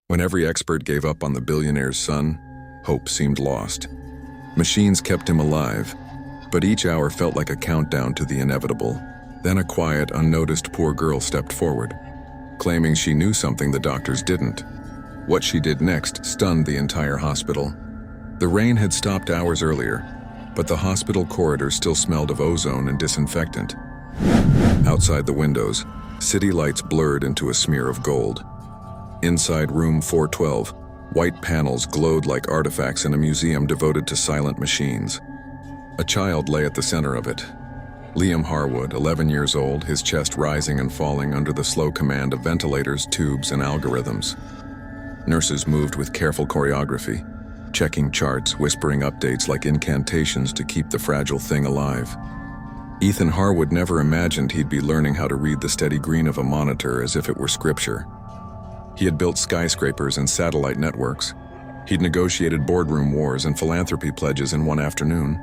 When every expert gave up on the billionaire's son, hope seemed lost. Machines kept him alive, but each hour felt like a countdown to the inevitable. Then a quiet, unnoticed poor girl stepped forward, claiming she knew something the doctors didn't. What she did next stunned the entire hospital. The rain had stopped hours earlier, but the hospital corridors still smelled of ozone and disinfectant. Outside the windows, city lights blurred into a smear of gold. Inside room 412, white panels glowed like artifacts in a museum devoted to silent machines. A child lay at the center of it. Liam Harwood, 11 years old, his chest rising and falling under the slow command of ventilators, tubes, and algorithms. Nurses moved with careful choreography, checking charts, whispering updates like incantations to keep the fragile thing alive. Ethan Harwood never imagined he'd be learning how to read the steady green of a monitor as if it were scripture. He had built skyscrapers and satellite networks. He'd negotiated boardroom wars and philanthropy pledges in one afternoon.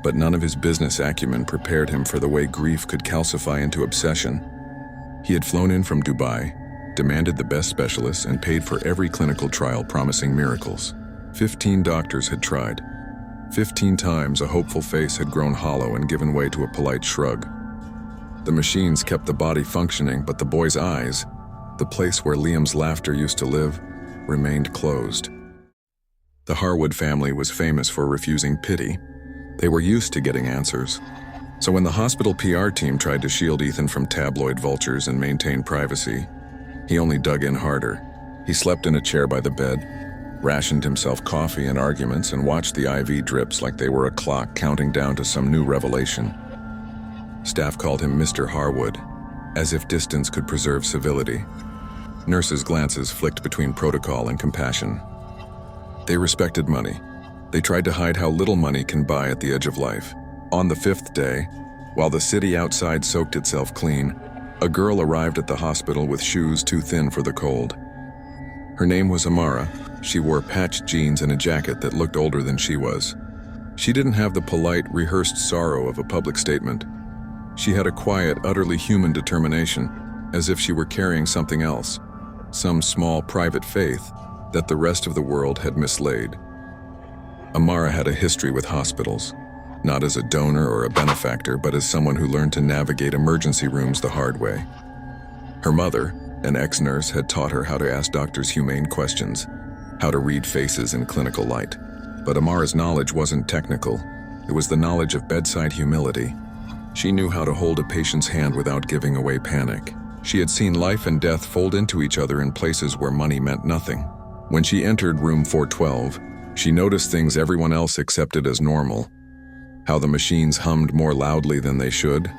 But none of his business acumen prepared him for the way grief could calcify into obsession. He had flown in from Dubai, demanded the best specialists, and paid for every clinical trial promising miracles. 15 doctors had tried. 15 times a hopeful face had grown hollow and given way to a polite shrug. The machines kept the body functioning, but the boy's eyes, the place where Liam's laughter used to live, remained closed. The Harwood family was famous for refusing pity. They were used to getting answers. So when the hospital PR team tried to shield Ethan from tabloid vultures and maintain privacy, he only dug in harder. He slept in a chair by the bed, rationed himself coffee and arguments, and watched the IV drips like they were a clock counting down to some new revelation. Staff called him Mr. Harwood, as if distance could preserve civility. Nurses' glances flicked between protocol and compassion. They respected money. They tried to hide how little money can buy at the edge of life. On the 5th day, while the city outside soaked itself clean, a girl arrived at the hospital with shoes too thin for the cold. Her name was Amara. She wore patched jeans and a jacket that looked older than she was. She didn't have the polite, rehearsed sorrow of a public statement. She had a quiet, utterly human determination, as if she were carrying something else, some small private faith that the rest of the world had mislaid. Amara had a history with hospitals, not as a donor or a benefactor, but as someone who learned to navigate emergency rooms the hard way. Her mother, an ex-nurse, had taught her how to ask doctors humane questions, how to read faces in clinical light. But Amara's knowledge wasn't technical. It was the knowledge of bedside humility. She knew how to hold a patient's hand without giving away panic. She had seen life and death fold into each other in places where money meant nothing. When she entered room 412, she noticed things everyone else accepted as normal. How the machines hummed more loudly than they should.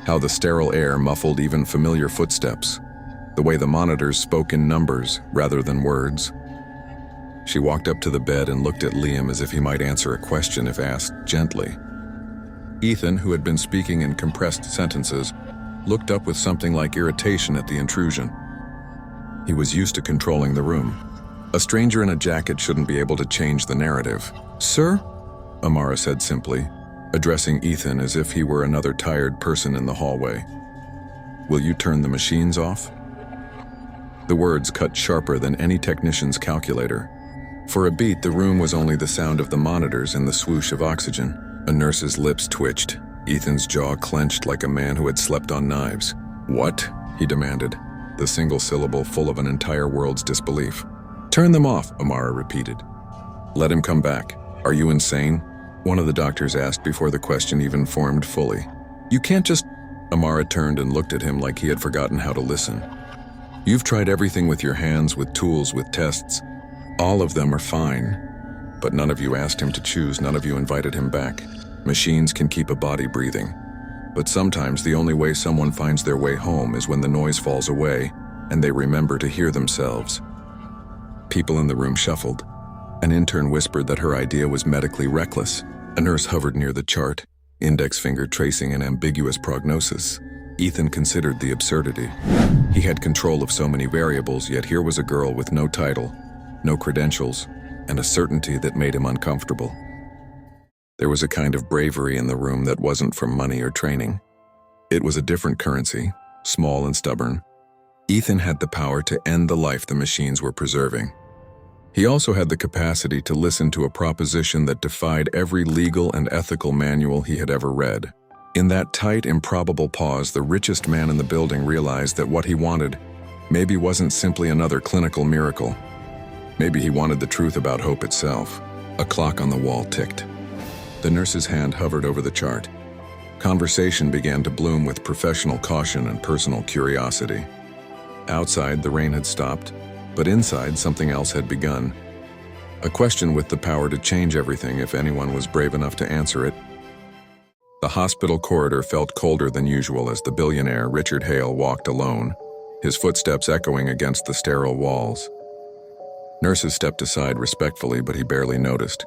How the sterile air muffled even familiar footsteps. The way the monitors spoke in numbers rather than words. She walked up to the bed and looked at Liam as if he might answer a question if asked gently. Ethan, who had been speaking in compressed sentences, looked up with something like irritation at the intrusion. He was used to controlling the room. A stranger in a jacket shouldn't be able to change the narrative. "Sir?" Amara said simply, addressing Ethan as if he were another tired person in the hallway. "Will you turn the machines off?" The words cut sharper than any technician's calculator. For a beat, the room was only the sound of the monitors and the swoosh of oxygen. A nurse's lips twitched. Ethan's jaw clenched like a man who had slept on knives. "What?" he demanded, the single syllable full of an entire world's disbelief. "Turn them off," Amara repeated. "Let him come back. Are you insane?" one of the doctors asked before the question even formed fully. "You can't just—" Amara turned and looked at him like he had forgotten how to listen. "You've tried everything with your hands, with tools, with tests. All of them are fine. But none of you asked him to choose, none of you invited him back. Machines can keep a body breathing. But sometimes the only way someone finds their way home is when the noise falls away and they remember to hear themselves." People in the room shuffled. An intern whispered that her idea was medically reckless. A nurse hovered near the chart, index finger tracing an ambiguous prognosis. Ethan considered the absurdity. He had control of so many variables, yet here was a girl with no title, no credentials, and a certainty that made him uncomfortable. There was a kind of bravery in the room that wasn't from money or training. It was a different currency, small and stubborn. Ethan had the power to end the life the machines were preserving. He also had the capacity to listen to a proposition that defied every legal and ethical manual he had ever read. In that tight, improbable pause, the richest man in the building realized that what he wanted maybe wasn't simply another clinical miracle. Maybe he wanted the truth about hope itself. A clock on the wall ticked. The nurse's hand hovered over the chart. Conversation began to bloom with professional caution and personal curiosity. Outside, the rain had stopped, but inside, something else had begun. A question with the power to change everything if anyone was brave enough to answer it. The hospital corridor felt colder than usual as the billionaire Richard Hale walked alone, his footsteps echoing against the sterile walls. Nurses stepped aside respectfully, but he barely noticed.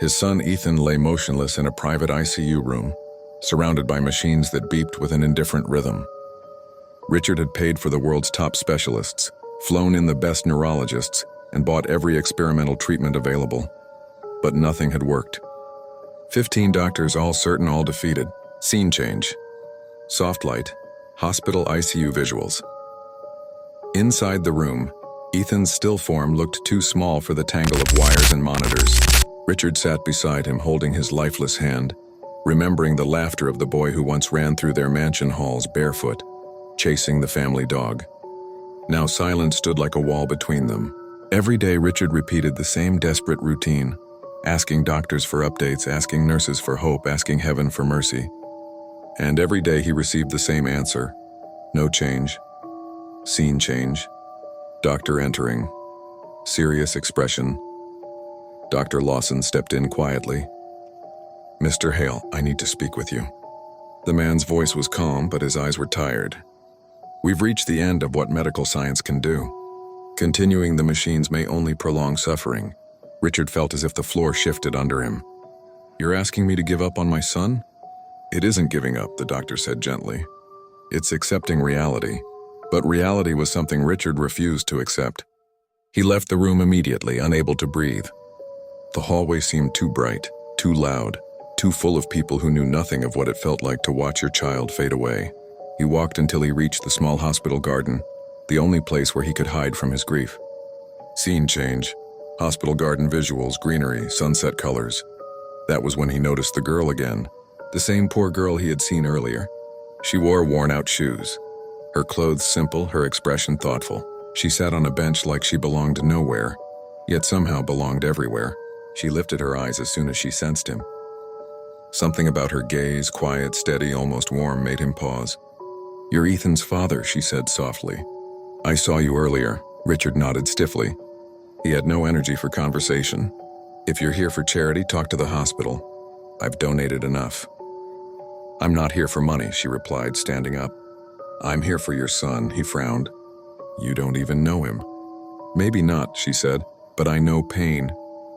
His son Ethan lay motionless in a private ICU room, surrounded by machines that beeped with an indifferent rhythm. Richard had paid for the world's top specialists, flown in the best neurologists, and bought every experimental treatment available. But nothing had worked. 15 doctors, all certain, all defeated. Scene change. Soft light. Hospital ICU visuals. Inside the room, Ethan's still form looked too small for the tangle of wires and monitors. Richard sat beside him, holding his lifeless hand, remembering the laughter of the boy who once ran through their mansion halls barefoot, chasing the family dog. Now silence stood like a wall between them. Every day Richard repeated the same desperate routine, asking doctors for updates, asking nurses for hope, asking heaven for mercy. And every day he received the same answer. No change. Scene change. Doctor entering. Serious expression. Dr. Lawson stepped in quietly. "Mr. Hale, I need to speak with you." The man's voice was calm, but his eyes were tired. "We've reached the end of what medical science can do. Continuing the machines may only prolong suffering." Richard felt as if the floor shifted under him. "You're asking me to give up on my son?" "It isn't giving up," the doctor said gently. "It's accepting reality." But reality was something Richard refused to accept. He left the room immediately, unable to breathe. The hallway seemed too bright, too loud, too full of people who knew nothing of what it felt like to watch your child fade away. He walked until he reached the small hospital garden, the only place where he could hide from his grief. Scene change. Hospital garden visuals, greenery, sunset colors. That was when he noticed the girl again, the same poor girl he had seen earlier. She wore worn-out shoes. Her clothes simple, her expression thoughtful. She sat on a bench like she belonged nowhere, yet somehow belonged everywhere. She lifted her eyes as soon as she sensed him. Something about her gaze, quiet, steady, almost warm, made him pause. "You're Ethan's father," she said softly. "I saw you earlier." Richard nodded stiffly. He had no energy for conversation. "If you're here for charity, talk to the hospital. I've donated enough." "I'm not here for money," she replied, standing up. "I'm here for your son," he frowned. "You don't even know him." "Maybe not," she said, "but I know pain.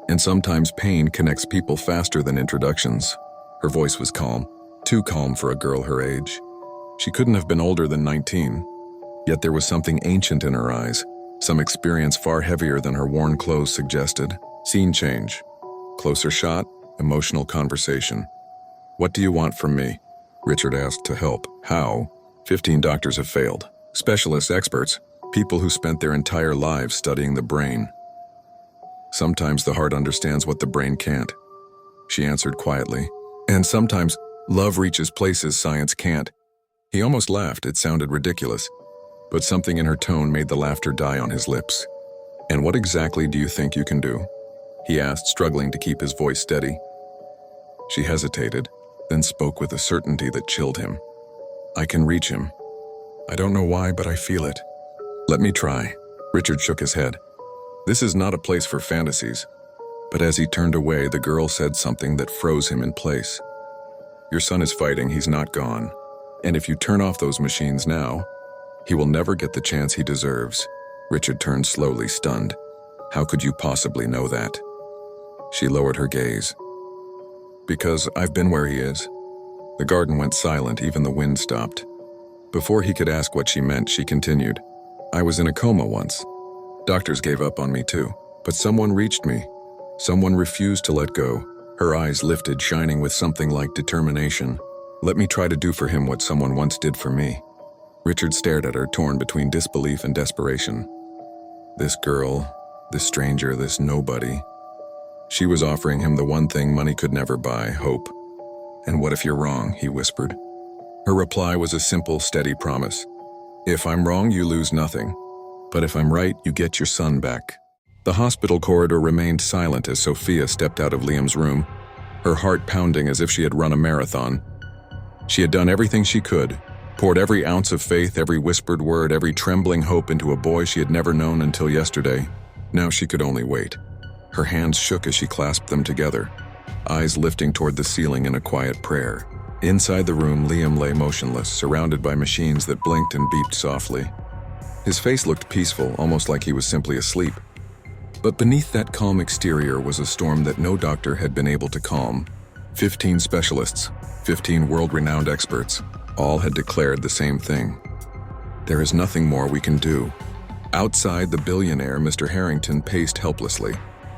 And sometimes pain connects people faster than introductions." Her voice was calm, too calm for a girl her age. She couldn't have been older than 19, yet there was something ancient in her eyes, some experience far heavier than her worn clothes suggested. Scene change. Closer shot, emotional conversation. "What do you want from me?" Richard asked. "To help." "How?" 15 doctors have failed. Specialists, experts, people who spent their entire lives studying the brain. "Sometimes the heart understands what the brain can't," she answered quietly. "And sometimes love reaches places science can't." He almost laughed. It sounded ridiculous, but something in her tone made the laughter die on his lips. "And what exactly do you think you can do?" he asked, struggling to keep his voice steady. She hesitated, then spoke with a certainty that chilled him. "I can reach him. I don't know why, but I feel it." "Let me try." Richard shook his head. "This is not a place for fantasies." But as he turned away, the girl said something that froze him in place. "Your son is fighting, he's not gone. And if you turn off those machines now, he will never get the chance he deserves." Richard turned slowly, stunned. "How could you possibly know that?" She lowered her gaze. "Because I've been where he is." The garden went silent, even the wind stopped. Before he could ask what she meant, she continued. "I was in a coma once. Doctors gave up on me too. But someone reached me. Someone refused to let go." Her eyes lifted, shining with something like determination. "Let me try to do for him what someone once did for me." Richard stared at her, torn between disbelief and desperation. This girl, this stranger, this nobody. She was offering him the one thing money could never buy, hope. "And what if you're wrong?" he whispered. Her reply was a simple, steady promise. "If I'm wrong, you lose nothing. But if I'm right, you get your son back." The hospital corridor remained silent as Sophia stepped out of Liam's room, her heart pounding as if she had run a marathon. She had done everything she could, poured every ounce of faith, every whispered word, every trembling hope into a boy she had never known until yesterday. Now she could only wait. Her hands shook as she clasped them together, eyes lifting toward the ceiling in a quiet prayer. Inside the room, Liam lay motionless, surrounded by machines that blinked and beeped softly. His face looked peaceful, almost like he was simply asleep. But beneath that calm exterior was a storm that no doctor had been able to calm. 15 specialists, 15 world-renowned experts, all had declared the same thing. "There is nothing more we can do." Outside the billionaire, Mr. Harrington paced helplessly.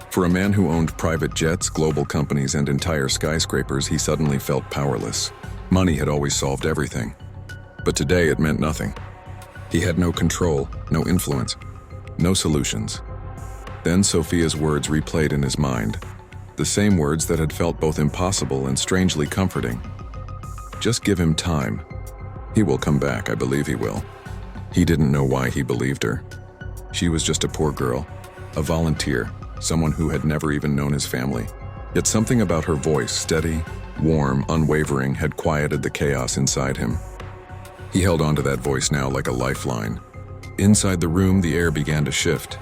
For a man who owned private jets, global companies, and entire skyscrapers, he suddenly felt powerless. Money had always solved everything. But today it meant nothing. He had no control, no influence, no solutions. Then Sophia's words replayed in his mind, the same words that had felt both impossible and strangely comforting. "Just give him time. He will come back, I believe he will." He didn't know why he believed her. She was just a poor girl, a volunteer, someone who had never even known his family. Yet something about her voice, steady, warm, unwavering, had quieted the chaos inside him. He held onto that voice now like a lifeline. Inside the room, the air began to shift.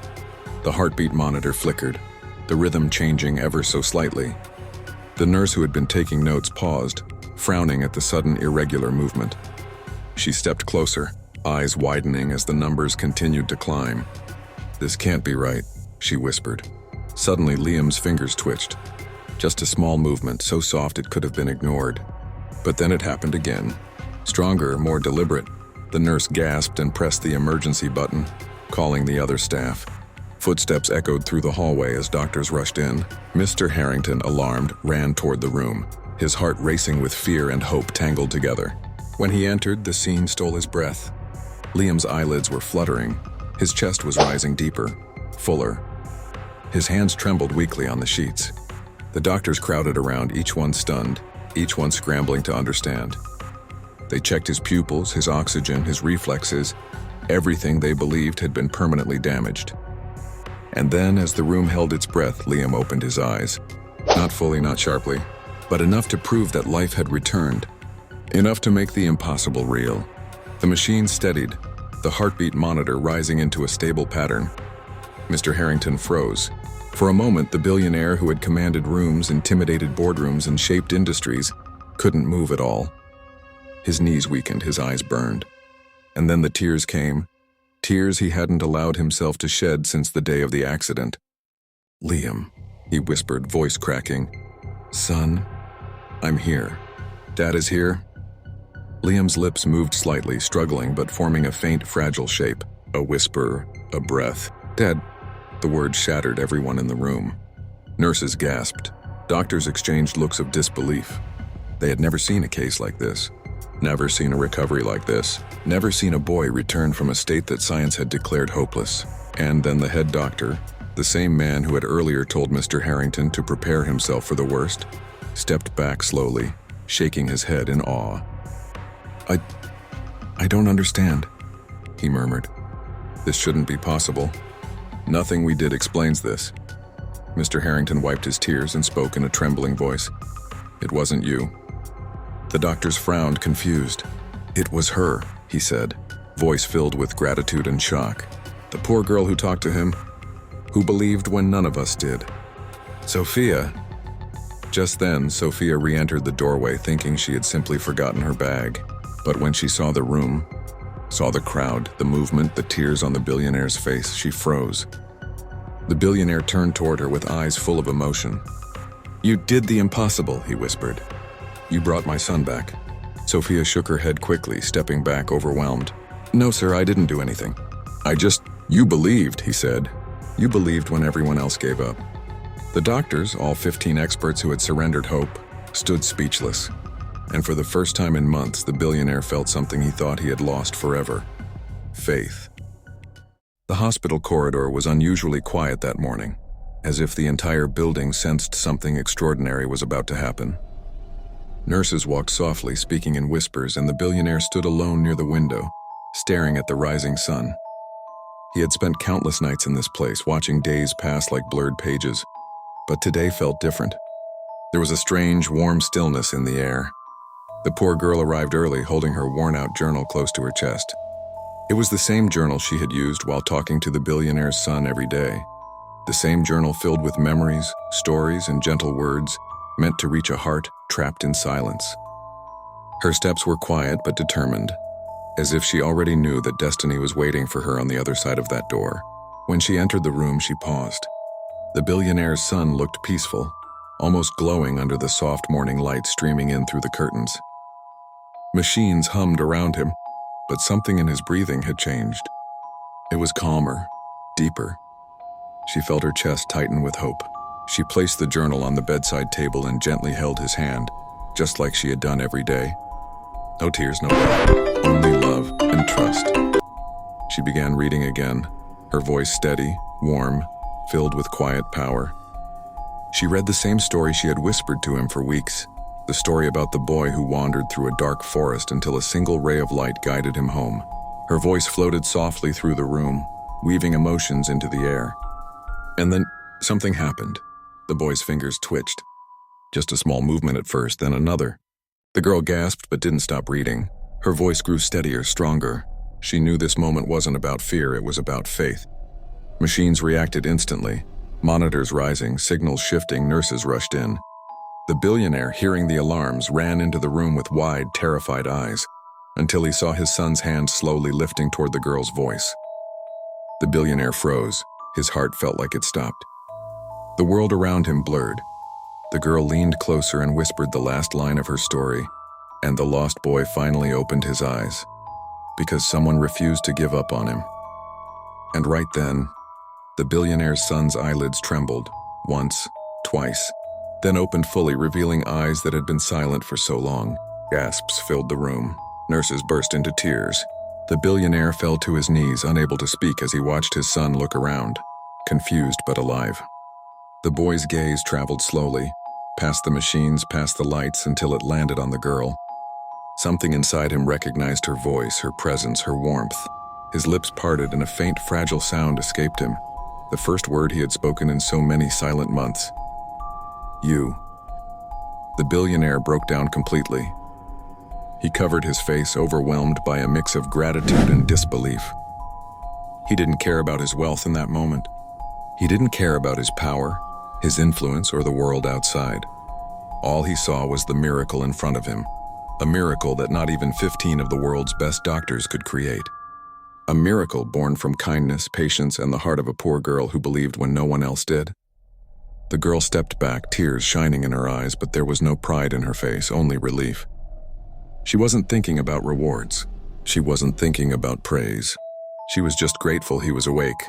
The heartbeat monitor flickered, the rhythm changing ever so slightly. The nurse who had been taking notes paused, frowning at the sudden irregular movement. She stepped closer, eyes widening as the numbers continued to climb. "This can't be right," she whispered. Suddenly, Liam's fingers twitched. Just a small movement, so soft it could have been ignored. But then it happened again. Stronger, more deliberate. The nurse gasped and pressed the emergency button, calling the other staff. Footsteps echoed through the hallway as doctors rushed in. Mr. Harrington, alarmed, ran toward the room, his heart racing with fear and hope tangled together. When he entered, the scene stole his breath. Liam's eyelids were fluttering. His chest was rising deeper, fuller. His hands trembled weakly on the sheets. The doctors crowded around, each one stunned, each one scrambling to understand. They checked his pupils, his oxygen, his reflexes. Everything they believed had been permanently damaged. And then, as the room held its breath, Liam opened his eyes. Not fully, not sharply, but enough to prove that life had returned. Enough to make the impossible real. The machine steadied, the heartbeat monitor rising into a stable pattern. Mr. Harrington froze. For a moment, the billionaire who had commanded rooms, intimidated boardrooms, and shaped industries couldn't move at all. His knees weakened, his eyes burned. And then the tears came, tears he hadn't allowed himself to shed since the day of the accident. "Liam," he whispered, voice cracking. "Son, I'm here. Dad is here." Liam's lips moved slightly, struggling but forming a faint, fragile shape. A whisper, a breath. "Dad." The word shattered everyone in the room. Nurses gasped. Doctors exchanged looks of disbelief. They had never seen a case like this. Never seen a recovery like this. Never seen a boy return from a state that science had declared hopeless. And then the head doctor, the same man who had earlier told Mr. Harrington to prepare himself for the worst, stepped back slowly, shaking his head in awe. I don't understand," he murmured. "This shouldn't be possible. Nothing we did explains this." Mr. Harrington wiped his tears and spoke in a trembling voice. "It wasn't you." The doctors frowned, confused. "It was her," he said, voice filled with gratitude and shock. "The poor girl who talked to him, who believed when none of us did. Sophia." Just then, Sophia re-entered the doorway, thinking she had simply forgotten her bag. But when she saw the room, saw the crowd, the movement, the tears on the billionaire's face, she froze. The billionaire turned toward her with eyes full of emotion. "You did the impossible," he whispered. "You brought my son back." Sophia shook her head quickly, stepping back, overwhelmed. "No, sir, I didn't do anything. You believed," he said. "You believed when everyone else gave up." The doctors, all 15 experts who had surrendered hope, stood speechless. And for the first time in months, the billionaire felt something he thought he had lost forever: faith. The hospital corridor was unusually quiet that morning, as if the entire building sensed something extraordinary was about to happen. Nurses walked softly, speaking in whispers, and the billionaire stood alone near the window, staring at the rising sun. He had spent countless nights in this place, watching days pass like blurred pages, but today felt different. There was a strange, warm stillness in the air. The poor girl arrived early, holding her worn-out journal close to her chest. It was the same journal she had used while talking to the billionaire's son every day. The same journal filled with memories, stories, and gentle words meant to reach a heart trapped in silence. Her steps were quiet but determined, as if she already knew that destiny was waiting for her on the other side of that door. When she entered the room, she paused. The billionaire's son looked peaceful, almost glowing under the soft morning light streaming in through the curtains. Machines hummed around him, but something in his breathing had changed. It was calmer, deeper. She felt her chest tighten with hope. She placed the journal on the bedside table and gently held his hand, just like she had done every day. No tears, no blood, only love and trust. She began reading again, her voice steady, warm, filled with quiet power. She read the same story she had whispered to him for weeks, the story about the boy who wandered through a dark forest until a single ray of light guided him home. Her voice floated softly through the room, weaving emotions into the air. And then something happened. The boy's fingers twitched. Just a small movement at first, then another. The girl gasped but didn't stop reading. Her voice grew steadier, stronger. She knew this moment wasn't about fear, it was about faith. Machines reacted instantly. Monitors rising, signals shifting, nurses rushed in. The billionaire, hearing the alarms, ran into the room with wide, terrified eyes, until he saw his son's hand slowly lifting toward the girl's voice. The billionaire froze. His heart felt like it stopped. The world around him blurred. The girl leaned closer and whispered the last line of her story, and the lost boy finally opened his eyes, because someone refused to give up on him. And right then, the billionaire's son's eyelids trembled, once, twice, then opened fully, revealing eyes that had been silent for so long. Gasps filled the room. Nurses burst into tears. The billionaire fell to his knees, unable to speak as he watched his son look around, confused but alive. The boy's gaze traveled slowly, past the machines, past the lights, until it landed on the girl. Something inside him recognized her voice, her presence, her warmth. His lips parted and a faint, fragile sound escaped him, the first word he had spoken in so many silent months. You. The billionaire broke down completely. He covered his face, overwhelmed by a mix of gratitude and disbelief. He didn't care about his wealth in that moment. He didn't care about his power, his influence, or the world outside. All he saw was the miracle in front of him, a miracle that not even 15 of the world's best doctors could create. A miracle born from kindness, patience, and the heart of a poor girl who believed when no one else did. The girl stepped back, tears shining in her eyes, but there was no pride in her face, only relief. She wasn't thinking about rewards. She wasn't thinking about praise. She was just grateful he was awake,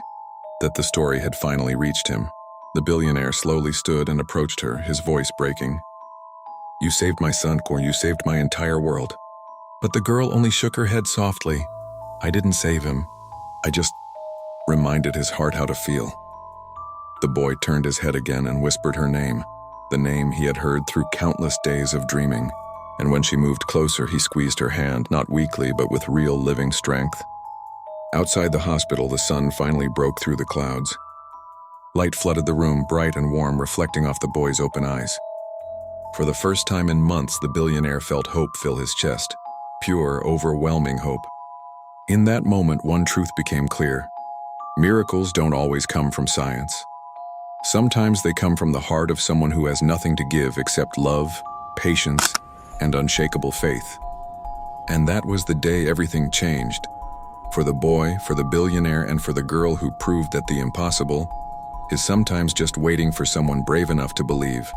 that the story had finally reached him. The billionaire slowly stood and approached her, his voice breaking. You saved my son, Cor, you saved my entire world. But the girl only shook her head softly. I didn't save him. I just reminded his heart how to feel. The boy turned his head again and whispered her name, the name he had heard through countless days of dreaming. And when she moved closer, he squeezed her hand, not weakly, but with real living strength. Outside the hospital, the sun finally broke through the clouds. Light flooded the room, bright and warm, reflecting off the boy's open eyes. For the first time in months, the billionaire felt hope fill his chest. Pure, overwhelming hope. In that moment, one truth became clear. Miracles don't always come from science. Sometimes they come from the heart of someone who has nothing to give except love, patience, and unshakable faith. And that was the day everything changed. For the boy, for the billionaire, and for the girl who proved that the impossible is sometimes just waiting for someone brave enough to believe.